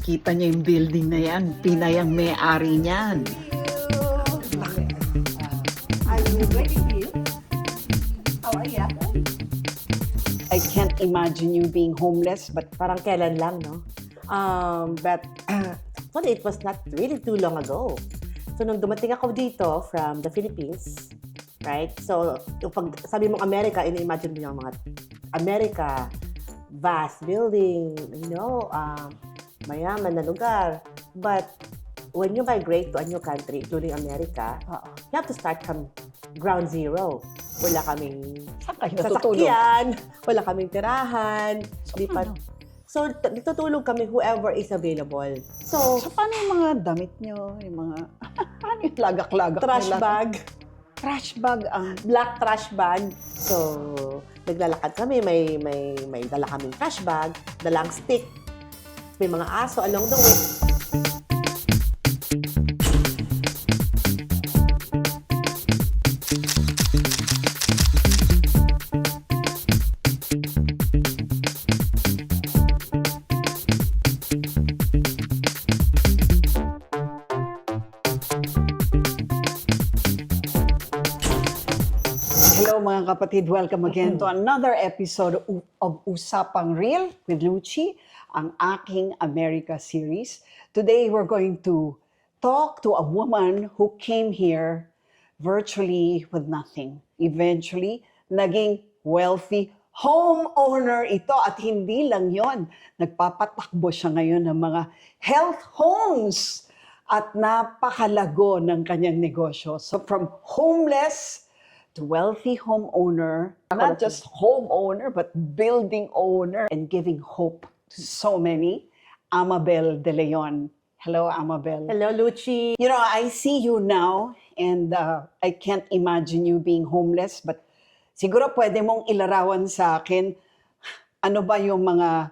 nakikita niya yung building na yan, Pinay ang may-ari niyan. Are you ready, Bill? How are you? I can't imagine you being homeless, but Parang kailan lang, no? But actually, it was not really too long ago. So, nung dumating ako dito from the Philippines, right? So, yung pag sabi mong America, ini-imagine mo yung mga America, vast building, mayaman na lugar. But when you migrate to a new country, including America, you have to start from ground zero. Wala kaming saan kayo natutulog? sasakyan, wala kaming tirahan, lipat. paano? So, natutulog kami whoever is available. So, So, paano yung mga damit nyo? Yung mga, paano yung lagak-lagak trash nila? bag, Trash bag ang... black trash bag. So, naglalakad kami, may dala kaming trash bag, dalang stick, may mga aso along the way. Hello mga kapatid, welcome again to another episode of Usapang Real with Lucy, ang aking America series. Today we're going to talk to a woman who came here virtually with nothing. Eventually, naging wealthy homeowner ito at hindi lang yon. Nagpapatakbo siya ngayon ng mga health homes at napakalago ng kanyang negosyo. So from homeless to wealthy homeowner, not just homeowner, but building owner and giving hope to so many, Amabel De Leon. Hello, Amabel. Hello, Lucy. You know, I see you now and I can't imagine you being homeless, but siguro pwede mong ilarawan sa akin ano ba yung mga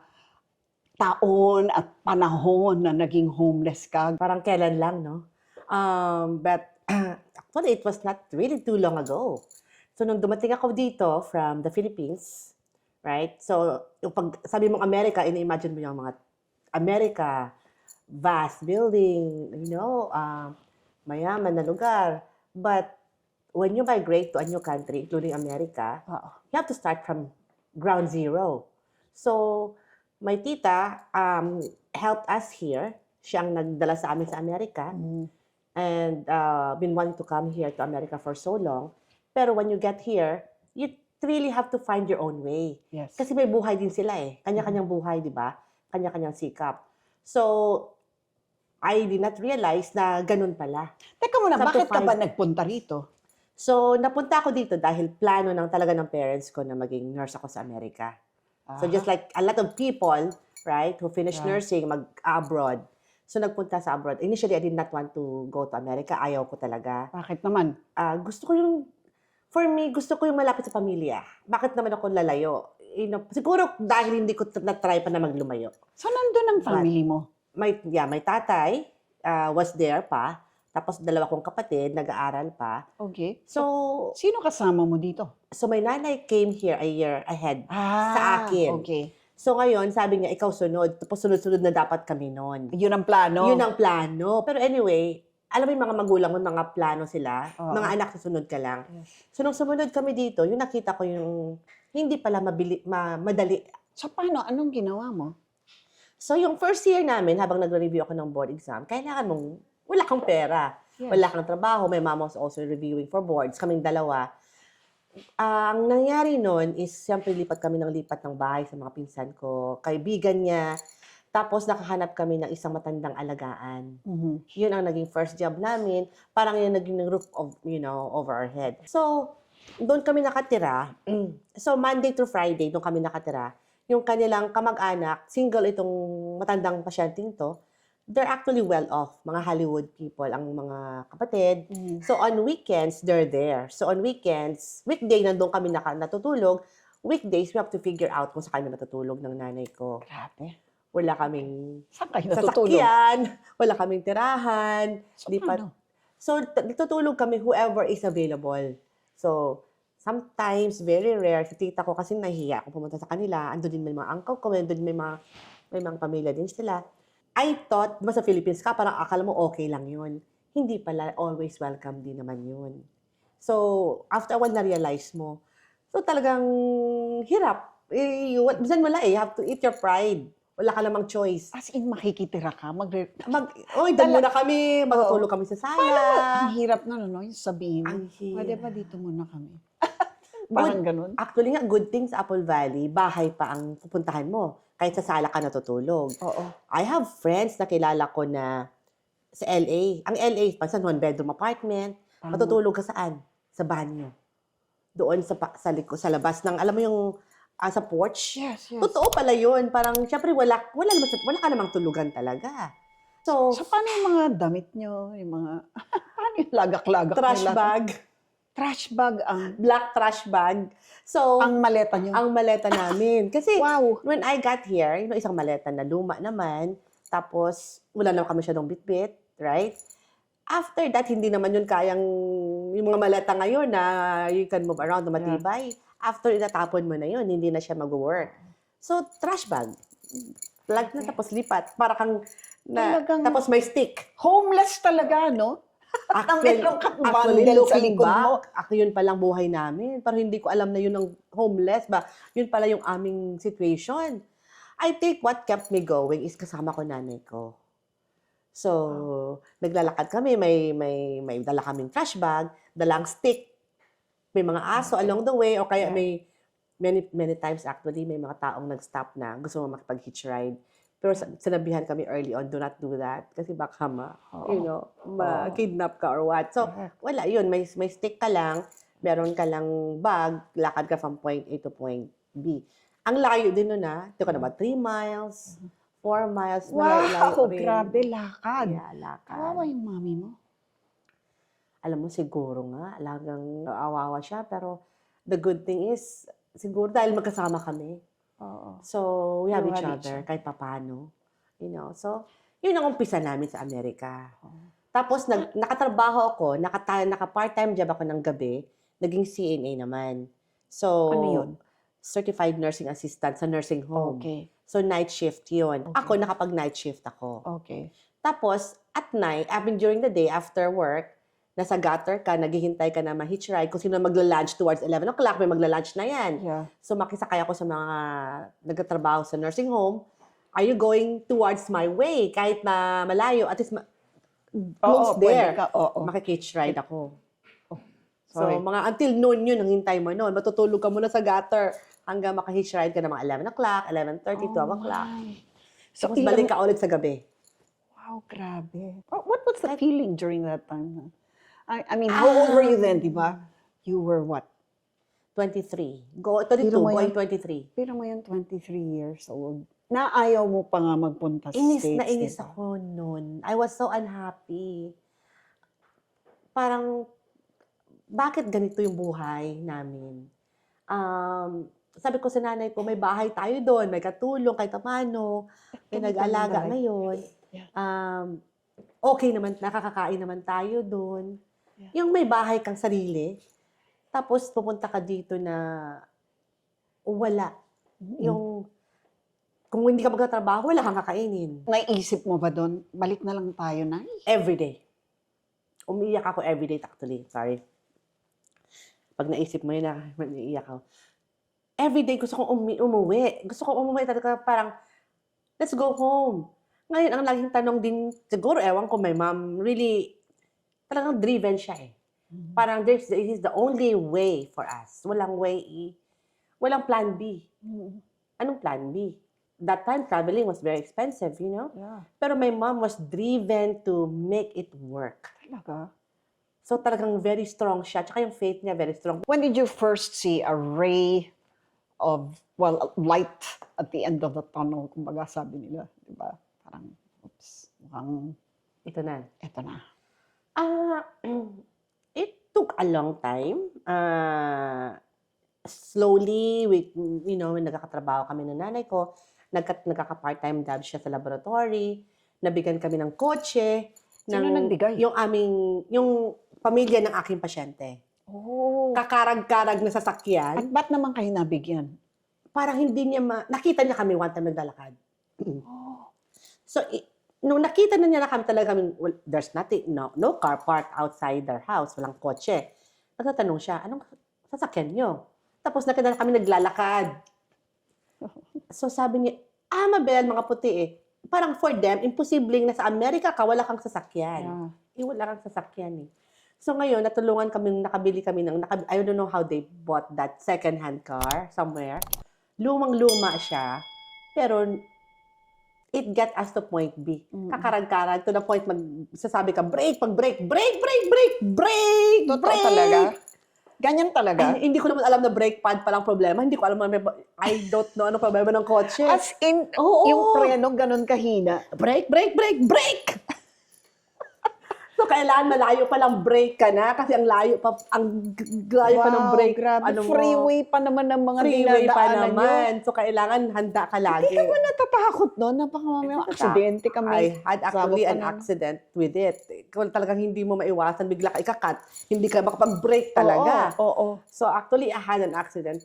taon at panahon na naging homeless ka. Parang kailan lang, no? But actually, it was not really too long ago. So, nung dumating ako dito from the Philippines, right? So, yung pag sabi mong America, ini-imagine mo yung mga America, vast building, mayaman na lugar. But when you migrate to a new country, including America, you have to start from ground zero. So, my tita helped us here. Siya ang nagdala sa amin sa Amerika. And been wanting to come here to America for so long. Pero when you get here, you really have to find your own way. Yes. Kasi may buhay din sila eh. Kanya-kanyang buhay, di ba? Kanya-kanyang sikap. So, I did not realize na ganun pala. Teka muna, Have to bakit ka find- ba nagpunta rito? So, napunta ako dito dahil plano talaga ng parents ko na maging nurse ako sa Amerika. So, just like a lot of people, right, who finished Yeah. nursing, mag-abroad. So, nagpunta sa abroad. Initially, I did not want to go to America. Ayaw ko talaga. Bakit naman? For me, gusto ko yung malapit sa pamilya. Bakit naman ako lalayo? Siguro dahil hindi ko na-try pa na maglumayo. So, nandun ang family mo? My tatay was there pa. Tapos dalawa kong kapatid, nag-aaral pa. Okay. So, Sino kasama mo dito? my nanay came here a year ahead sa akin. Okay. So ngayon, sabi niya, ikaw sunod. Tapos sunod-sunod na dapat kami noon. Yun ang plano? Yun ang plano. Pero anyway, alam mo yung mga magulang mo, mga plano sila. Oo. Mga anak, susunod ka lang. Yes. So nung sumunod kami dito, yung nakita ko yung hindi pala madali. So, paano? Anong ginawa mo? So yung first year namin, habang nagre-review ako ng board exam, kailangan mong, wala kang pera. Yes. Wala kang trabaho. My mom was also reviewing for boards. Kaming dalawa. Ang nangyari nun is, siyempre lipat kami ng lipat ng bahay sa mga pinsan ko, kaibigan niya. Tapos nakahanap kami ng isang matandang alagaan. Yun ang naging first job namin. Parang yun naging roof of, over our head. So, doon kami nakatira. So, Monday to Friday, doon kami nakatira. Yung kanilang kamag-anak, single itong matandang pasyenteng to, they're actually well off. Mga Hollywood people, ang mga kapatid. So, on weekends, they're there. So, on weekends, weekday, nandun kami natutulog. Weekdays, we have to figure out kung saan kami natutulog ng nanay ko. Grabe. Wala kaming Saan kayo natutulog? sasakyan, wala kaming tirahan. So, lipat. paano? So, natutulog kami whoever is available. So, sometimes, very rare, si tita ko kasi nahiya ako pumunta sa kanila. Ando din may mga uncle ko, ando din may mga pamilya din sila. I thought, diba sa Philippines ka, parang akala mo okay lang yun. Hindi pala, always welcome din naman yun. So, after a while, na-realize mo. So, talagang hirap. Bisan wala you have to eat your pride. Wala ka namang choice. As in, makikitira ka, Doon muna kami, matutulog kami sa sala. Ang hirap na, no? Yung sabihin mo, Ang hirap. pwede ba dito muna kami? Parang ganun. Actually nga, good thing sa Apple Valley, bahay pa ang pupuntahan mo. Kahit sa sala ka natutulog. Oo. I have friends na kilala ko na sa LA. Ang LA, pansan one-bedroom apartment. Matutulog ka saan? Sa banyo. Doon sa labas ng, alam mo yung sa porch. Yes. Totoo pala yun. Parang, syempre, wala ka namang tulugan talaga. So, So, paano yung mga damit nyo? Yung mga, paano yung lagak-lagak? trash nila? bag. Trash bag ang Black trash bag. So, maleta nyo. ang maleta namin. Kasi, Wow. when I got here, isang maleta na luma naman, tapos, wala naman kami masyadong bitbit, right? After that, hindi naman yun kayang, yung mga maleta ngayon na you can move around na matibay. After itatapon mo na yun, hindi na siya mag-work. So, trash bag. Plug na tapos lipat. Para kang, tapos may stick. Homeless talaga, no? Meron kang Actually, bundle sa looking likod mo. back, yun palang buhay namin. Pero hindi ko alam na yun ang homeless ba. Yun pala yung aming situation. I think what kept me going is kasama ko nanay ko. So, naglalakad kami, may dala kaming trash bag, dalang stick, may mga aso along the way, o kaya may, many times actually, may mga taong nag-stop na gusto mo makipag-hitch ride. Pero sinabihan kami early on, do not do that. Kasi baka ma-kidnap ka or what. So, wala yun. May stick ka lang, meron ka lang bag, lakad ka from point A to point B. Ang layo din nun ito ka na ba? 3 miles, 4 miles. Wow, grabe, lakad. Yeah, lakad. Kawawa yung mami mo. Alam mo, siguro nga, alagang awawa siya. Pero the good thing is, siguro dahil magkasama kami. Oo. So, we have You each have other each kahit papano. So, yun ang umpisa namin sa Amerika. Tapos, nakatrabaho ako, naka-part-time job ako ng gabi, naging CNA naman. So, Ano yun? Certified Nursing Assistant sa nursing home. Okay. So, night shift yun. Okay. Ako, nakapag-night shift ako. Okay. Tapos, at night, during the day, after work, nasa gutter ka, naghihintay ka na ma-hitch ride. Kung sino magla-lunch towards 11 o'clock, may magla-lunch na yan. Yeah. So, makisakay ako sa mga nagtatrabaho sa nursing home. Are you going towards my way? Kahit na malayo, at least close there. Makikitch ride ako. So, Sorry. mga until noon yun, ang hintay mo noon. Matutulog ka muna sa gutter hanggang makahitch ride ka na mga 11 o'clock, 11:30, 12 o'clock. So, Tapos balik ka ulit sa gabi. Wow, grabe. What was the feeling during that time? I mean, how old were you then, di ba? You were what? 23. 22, Pero mo going yan- 23. Pero mo yung 23 years old. Na ayaw mo pa nga magpunta sa Inis States, na inis di ba? ako noon. I was so unhappy. Parang, bakit ganito yung buhay namin? Sabi ko sa nanay ko, may bahay tayo doon, may katulong, kahit paano, may nag-alaga ngayon. Yeah. Okay naman, nakakakain naman tayo doon. Yeah. Yung may bahay kang sarili, tapos pupunta ka dito na wala. Yung, kung hindi ka magtatrabaho, wala kang kakainin. Naisip mo ba doon, balik na lang tayo na? Everyday. Umiiyak ako everyday actually. Sorry. Pag naisip mo yun, umiiyak ako. Everyday gusto kong umuwi. Gusto kong umuwi talaga parang, let's go home. Ngayon, ang laging tanong din, siguro, ewan ko, my mom, really, talagang driven siya eh. Parang, this is the only way for us. Walang walang plan B. Anong plan B? That time, traveling was very expensive, you know? Yeah. Pero my mom was driven to make it work. Talaga? So talagang very strong siya. Tsaka yung faith niya very strong. When did you first see a ray of, light at the end of the tunnel, kumbaga sabi nila, di ba? Parang, oops, mukhang, Ito na. eto na. It took a long time. Slowly, nagkakatrabaho kami ng nanay ko. Nagkaka-part-time job siya sa laboratory. Nabigyan kami ng kotse. Sino nagbigay? Yung pamilya ng aking pasyente. Oh. Kakarag-karag na sasakyan. At ba't naman kayo nabigyan? Parang hindi niya nakita niya kami one time naglalakad. So, nung nakita na niya na kami talaga, well, there's nothing, no car parked outside their house, walang kotse. Nagtatanong siya, anong sasakyan niyo? Tapos nakita na kami naglalakad. So sabi niya, Mabel, mga puti eh. Parang for them, imposibleng nasa Amerika ka, wala kang sasakyan. Wala kang sasakyan eh. So ngayon, nakabili kami I don't know how they bought that second-hand car somewhere. Lumang-luma siya, pero it get us to point B. Kakarag-karag to the point sasabi ka, brake, brake. Totoo talaga? Ganyan talaga? Ay, hindi ko naman alam na brake pad palang problema. Hindi ko alam I don't know ano problema ng kotse. As in, Oo. yung preno ganun kahina. Brake! So, kailangan malayo pa lang brake ka na kasi ang layo pa ng brake. Grabe. Ano mo, Freeway pa naman ang mga freeway pa dinadaanan nyo. naman. So, kailangan handa ka lagi. Hindi ka ba natatakot noon? Napaka aksidente kami. I had actually Sama an pa na- accident with it. Kung talagang hindi mo maiwasan, bigla ka ikakat, hindi ka makapag-brake talaga. Oo. So, actually, I had an accident.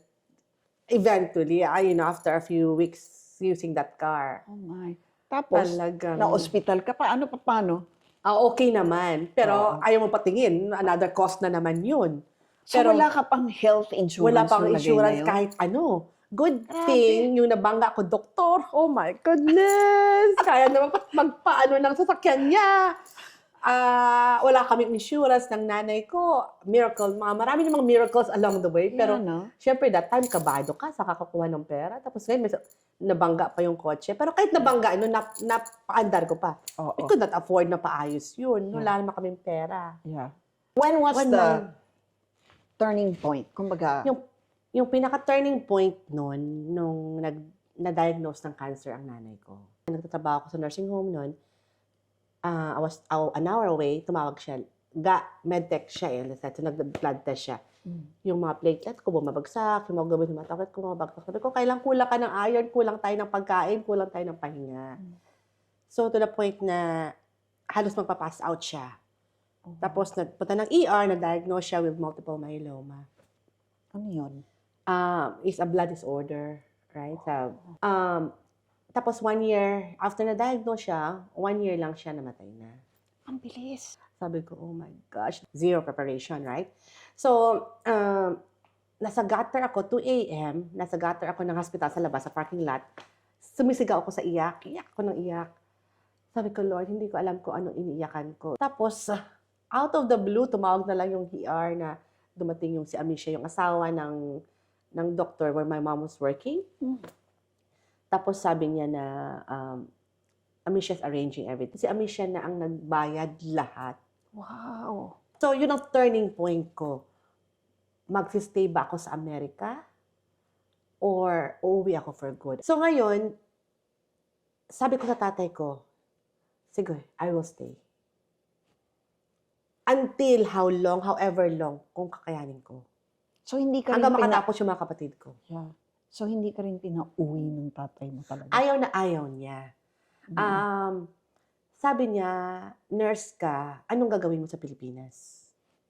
Eventually, after a few weeks using that car. Oh my. Tapos, Talagang, na-hospital ka pa. Paano? okay naman. Pero ayaw mo patingin, another cost na naman yun. So, Pero wala ka pang health insurance? wala pang nung insurance lagay na yun? kahit ano. Good Grabe. thing, yung nabangga ko, doktor, oh my goodness! Kaya naman magpaano ng sasakyan niya. Wala kaming insurance ng nanay ko. Miracle. Marami namang miracles along the way. Pero, Yeah, no? syempre, that time, kabado ka sa kakakuha ng pera. Tapos ngayon, nabangga pa yung kotse. Pero kahit nabangga, napaandar ko pa. Oo. We could not afford na paayos yun. Yeah. Wala naman kaming pera. Yeah. When was When the turning point? Kumbaga, Yung pinaka-turning point noon, nung na-diagnose ng cancer ang nanay ko. Nagtatrabaho ako sa nursing home noon. I was an hour away, tumawag siya. Medtech siya eh. So, nag-blood test siya. Yung mga platelet ko bumabagsak, yung mga gamit ng mga takot ko bumabagsak. Sabi ko, kulang ka ng iron, kulang tayo ng pagkain, kulang tayo ng pahinga. So, to the point na halos magpa-pass out siya. Tapos, nagpunta ng ER, na-diagnose siya with multiple myeloma. ano yun? Is a blood disorder, right? So, tapos 1 year, after na-diagnose siya, 1 year lang siya namatay na. Ang bilis. Sabi ko, oh my gosh, zero preparation, right? So, nasa gutter ako, 2 a.m., nasa gutter ako ng hospital sa labas, sa parking lot. Sumisigaw ako sa iyak ako ng iyak. Sabi ko, Lord, hindi ko alam kung anong iniiyakan ko. Tapos, out of the blue, tumawag na lang yung ER na dumating yung si Amicia, yung asawa ng doctor where my mom was working. Tapos sabi niya na Amicia's arranging everything. Si Amicia na ang nagbayad lahat. Wow. So, yun ang turning point ko. Magsistay ba ako sa Amerika? Or uuwi ako for good? So, ngayon, sabi ko sa tatay ko, sige, I will stay. Until how long, however long, kung kakayanin ko. So, hindi ka rin Hanggang makatapos yung mga kapatid ko. Yeah. So, hindi ka rin pinauwi ng tatay mo talaga? Ayaw na ayaw niya. Sabi niya, nurse ka, anong gagawin mo sa Pilipinas?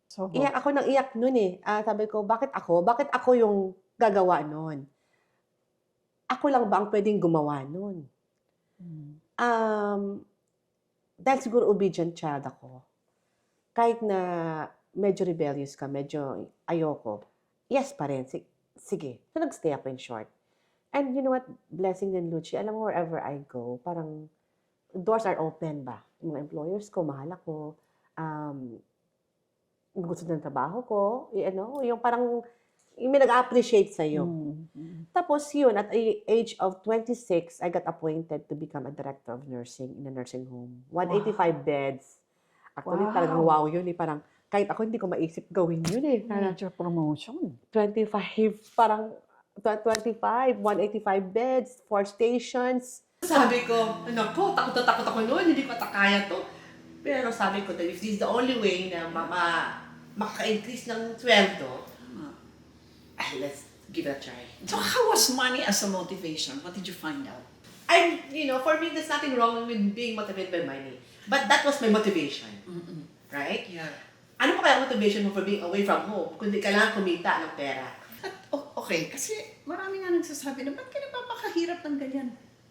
So, Iyak ako ng iyak nun eh. Sabi ko, bakit ako? Bakit ako yung gagawa nun? Ako lang ba ang pwedeng gumawa nun? Dahil siguro obedient child ako. Kahit na medyo rebellious ka, medyo ayoko, yes pa rin. Sige. So, nagstay ako in short. And you know what? Blessing din, Luchi. Alam mo, wherever I go, parang doors are open ba? Yung mga employers ko, mahal ako. Gusto ng trabaho ko. Yung parang may nag-appreciate sa'yo. Tapos yun, at the age of 26, I got appointed to become a director of nursing in a nursing home. 185 beds. Actually, Wow. talagang wow yun. Parang, kahit ako hindi ko maisip gawin yun eh. Major promotion. 25, parang 185 beds, 4 stations. Sabi ko, nako, takot na takot ako noon, hindi ko kaya to. Pero sabi ko, if this is the only way na maka-increase ng sweldo, let's give it a try. So how was money as a motivation? What did you find out? For me, there's nothing wrong with being motivated by money. But that was my motivation. Right? Yeah. Ano pa kaya motivation mo for being away from home? Kundi kailangan kumita ng pera. Okay, kasi marami nga nagsasabi na, ba't ka napapakahirap ng ganyan?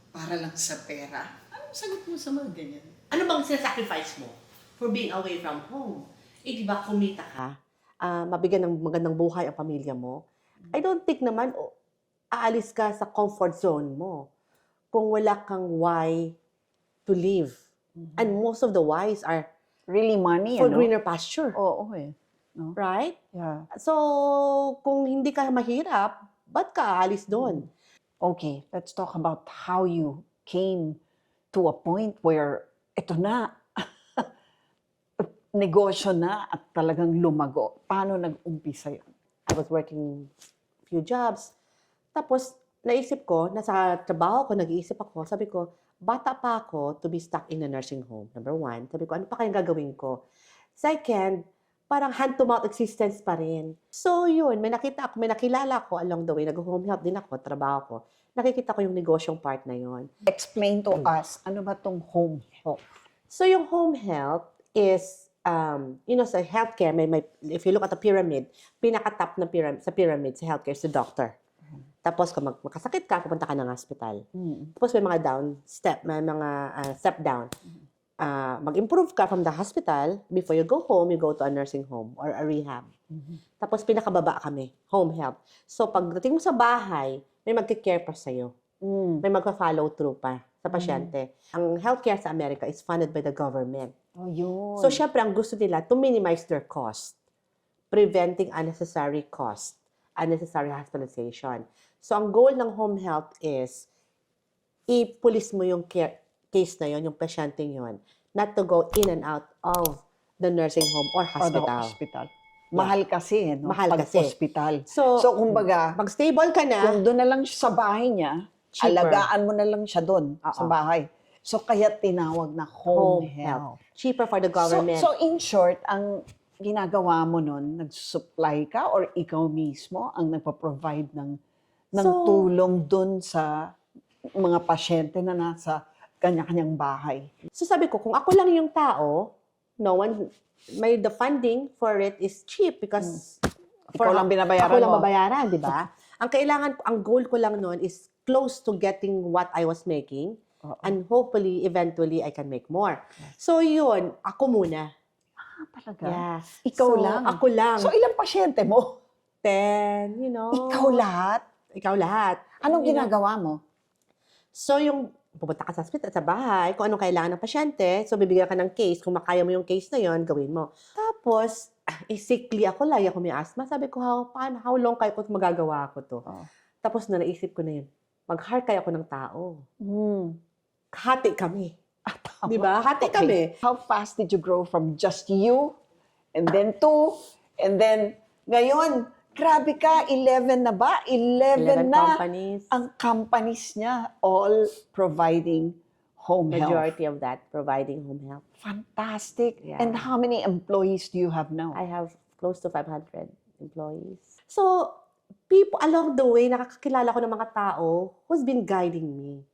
Para lang sa pera. Ano Anong sagot mo sa mga ganyan? Ano bang sinasacrifice mo for being away from home? Eh, di ba, kumita ka, mabigyan ng magandang buhay ang pamilya mo. I don't think naman, aalis ka sa comfort zone mo kung wala kang why to live. And most of the whys are Really money, for ano? greener pasture. Oo, eh. No? Right? Yeah. So, kung hindi ka mahirap, ba't ka aalis doon? Okay, let's talk about how you came to a point where ito na, negosyo na at talagang lumago. Paano nag-umpisa yun? I was working few jobs. Tapos, naisip ko, nasa trabaho ko, nag-iisip ako, sabi ko, bata pa ako to be stuck in a nursing home. Number one. Sabi ko, ano pa kayang gagawin ko? Second, parang hand-to-mouth existence pa rin. So, yun, may nakilala ko along the way, nag-home health din ako, trabaho ko. Nakikita ko yung negosyong part na yun. Explain to us, ano ba tong home health? So, yung home health is, sa healthcare, if you look at the pyramid, pinaka-top na sa pyramid sa healthcare is the doctor. Tapos, kung magkasakit ka, pupunta ka ng hospital. Tapos, may mga may mga step down. Mag-improve ka from the hospital, before you go home, you go to a nursing home or a rehab. Tapos, pinakababa kami, home health. So, pagdating mo sa bahay, may magkikare pa sa'yo. May magpa-follow through pa sa pasyente. Ang healthcare sa Amerika is funded by the government. Oh, yun. So, syempre, ang gusto nila, to minimize their cost. Preventing unnecessary cost. Unnecessary hospitalization. So, ang goal ng home health is, i-police mo yung case na yon, yung pasyente yon, not to go in and out of the nursing home or Or the hospital. hospital. Mahal kasi, no? Mahal Pag kasi. hospital. So, So, kumbaga, pag stable ka na, kung doon na lang siya sa bahay niya, Cheaper. alagaan mo na lang siya doon sa Oo. bahay. So, kaya tinawag na home health. cheaper for the government. So, in short, ang ginagawa mo nun, nag-supply ka or ikaw mismo ang nagpa-provide ng So, tulong dun sa mga pasyente na nasa kanya-kanyang bahay. So sabi ko, kung ako lang yung tao, the funding for it is cheap because Ikaw lang binabayaran ako lang mo. babayaran, di ba? ang goal ko lang noon is close to getting what I was making Oo. and hopefully, eventually, I can make more. So yun, ako muna. Talaga? Yeah. Ikaw So, lang? Ako lang. So, ilang pasyente mo? 10, Ikaw lahat? Ikaw lahat. Anong You know? ginagawa mo? So, yung pupunta ka sa hospital, sa bahay, kung anong kailangan ng pasyente, so bibigyan ka ng case, kung makaya mo yung case na yon, gawin mo. Tapos, sickly ako, lagi ako may asthma. Sabi ko, how long kaya ko magagawa ko to? Oh. Tapos na naisip ko na yun, mag-hire kaya ako ng tao. Hati kami. Di ba? Hati kami. How fast did you grow from just you, and then 2, and then ngayon, grabe ka, 11 na ba? 11 na. companies. Ang companies niya, all providing home health. Majority of that, providing home health. Fantastic. Yeah. And how many employees do you have now? I have close to 500 employees. So, people along the way, nakakakilala ko ng mga tao who's been guiding me.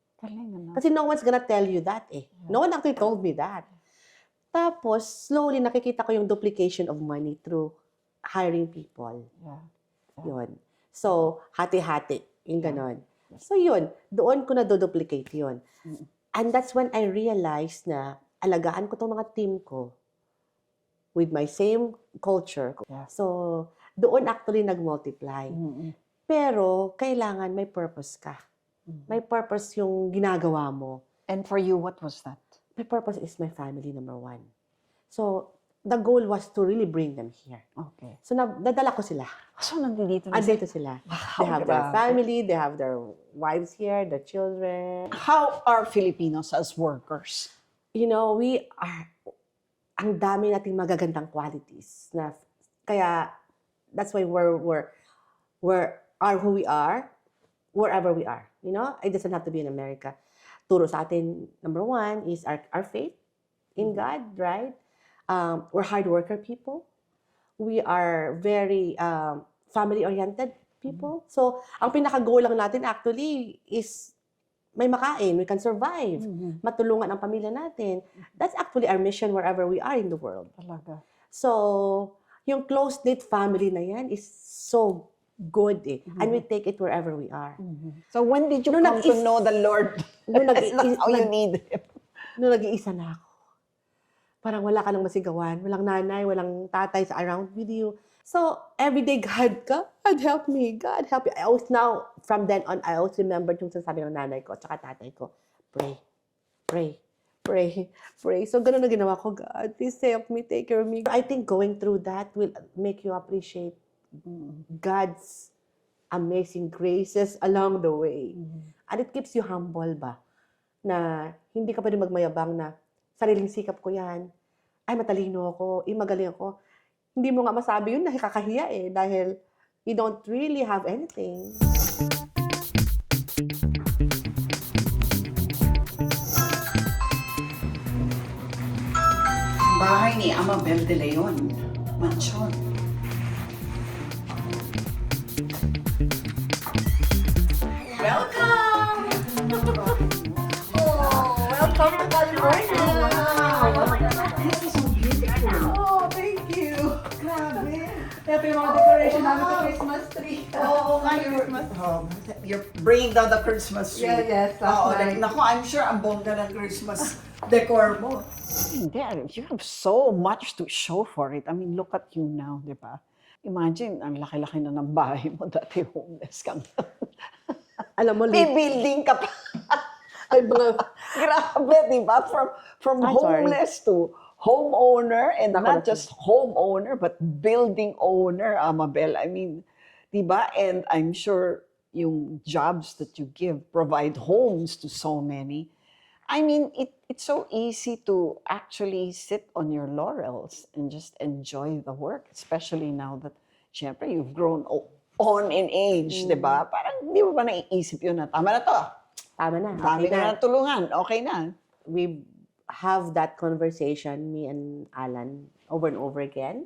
Kasi no one's gonna tell you that eh. No one actually told me that. Tapos, slowly nakikita ko yung duplication of money through hiring people. Yeah. Yun. So, hati-hati. Yung ganon. So, yun. Doon ko na duplicate yun. And that's when I realized na alagaan ko tong mga team ko with my same culture. Yeah. So, doon actually nag-multiply. Pero, kailangan may purpose ka. May purpose yung ginagawa mo. And for you, what was that? My purpose is my family, number one. So, the goal was to really bring them here. Okay. So, nadala ko sila. So, nandito na Andito sila. They have their family, they have their wives here, their children. How are Filipinos as workers? You know, ang dami nating magagandang qualities. Kaya, that's why we are who we are, wherever we are. You know, it doesn't have to be in America. Turo sa atin, number one, is our faith in God, right? We're hard worker people. We are very family-oriented people. So, ang pinaka-goal lang natin actually is may makain, we can survive, matulungan ang pamilya natin. That's actually our mission wherever we are in the world. Talaga. So, yung close-knit family na yan is so good eh. And we take it wherever we are. So, when did you Nung come to know the Lord? Nung That's not how you need Him. Nung nag-iisa na ako, parang wala ka nang masigawan, walang nanay, walang tatay sa around with you. So, everyday, God help me, God help me. I always now, from then on, I always remembered yung sinasabi ng nanay ko at saka tatay ko, pray, pray, pray, pray. So, ganun na ginawa ko, God, please help me, take care of me. I think going through that will make you appreciate God's amazing graces along the way. And it keeps you humble ba? Na hindi ka pwede magmayabang na sariling sikap ko yan. Ay, matalino ako. Magaling ako. Hindi mo nga masabi yun, nakakahiya eh. Dahil you don't really have anything. Bahay ni Amabel de Leon, Mansion. Welcome! Welcome to California! Oh, thank you. Grabe. Ito yung mga decoration namin sa Christmas tree. You're bringing down the Christmas tree. Yes, that's Oo, nice. naku, I'm sure ang bongga ng Christmas decor mo. There, you have so much to show for it. I mean, look at you now, di ba? Imagine, ang laki-laki na ng bahay mo. Dati homeless ka. Alam mo, Building ka pa. ay mga Grabe, di ba? From I'm sorry. homeless to homeowner, and Naku, not naku. just homeowner, but building owner, Amabel. I mean, di ba? And I'm sure yung jobs that you give provide homes to so many. I mean, it's so easy to actually sit on your laurels and just enjoy the work, especially now that, syempre, you've grown on in age, di ba? Parang di mo ba naiisip yun na, tama na to, tama na. dami Okay na na. ng tulungan, okay na. We have that conversation, me and Alan, over and over again.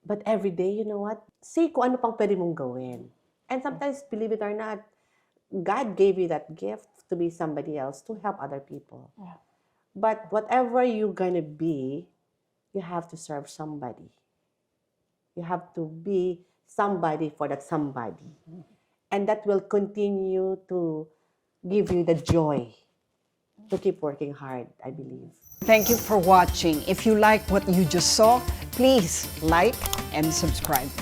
But every day, you know what? See kung ano pang pwede mong gawin. And sometimes, believe it or not, God gave you that gift to be somebody else, to help other people. Yeah. But whatever you're gonna be, you have to serve somebody. You have to be somebody for that somebody. And that will continue to give you the joy to keep working hard, I believe. Thank you for watching. If you like what you just saw, please like and subscribe.